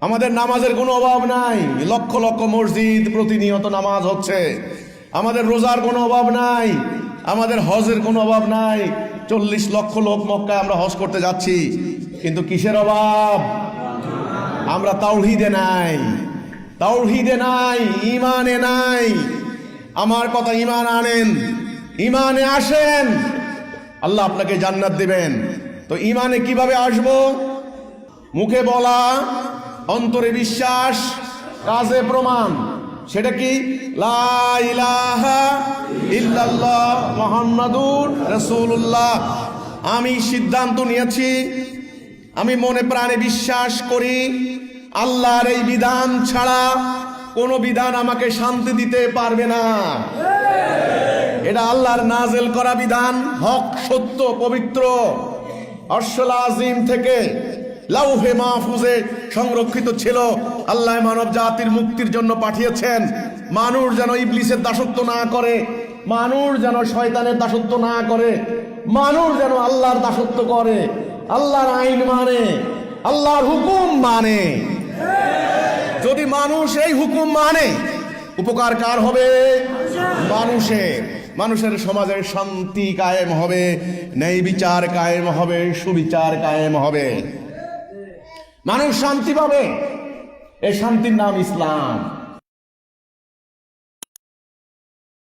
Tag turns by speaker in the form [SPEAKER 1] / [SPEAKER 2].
[SPEAKER 1] আমাদের নামাজের কোনো অভাব নাই, লক্ষ লক্ষ মসজিদ প্রতিনিয়ত নামাজ হচ্ছে। আমাদের রোজার কোনো অভাব নাই, আমাদের হজের কোনো অভাব নাই। 40 লক্ষ লোক মক্কায় আমরা হজ করতে যাচ্ছি, কিন্তু কিসের অভাব? আমরা তাওহীদে নাই, তাওহীদে নাই, ঈমানে নাই। আমার কথা, ঈমান আনেন, ঈমানে আসেন, আল্লাহ আপনাকে জান্নাত দিবেন। তো ঈমানে কিভাবে আসবো? মুখে বলা, অন্তরে বিশ্বাস, কাজে প্রমাণ। সেটা কি? লা ইলাহা ইল্লাল্লাহ মুহাম্মাদুর রাসূলুল্লাহ। আমি সিদ্ধান্ত নিয়েছি, আমি মনে প্রাণে বিশ্বাস করি আল্লাহর এই বিধান ছাড়া কোনো বিধান আমাকে শান্তি দিতে পারবে না। এটা আল্লাহর নাজেল করা বিধান, হক, সত্য, পবিত্র। আরশুল আজিম থেকে লাউহে মাহফুজে সংরক্ষিত ছিল। আল্লাহ মানব জাতির মুক্তির জন্য পাঠিয়েছেন। মানুষ যেন ইবলিসের দাসত্ব না করে, মানুষ যেন শয়তানের দাসত্ব না করে, মানুষ যেন আল্লাহর দাসত্ব করে, আল্লাহর আইন মানে, আল্লাহর হুকুম মানে। যদি মানুষ এই হুকুম মানে, উপকার কার হবে? মানুষের। মানুষের সমাজের শান্তি কায়েম হবে, ন্যায় বিচার কায়েম হবে, সুবিচার কায়েম হবে, মানুষ শান্তি পাবে। এই শান্তির নাম ইসলাম।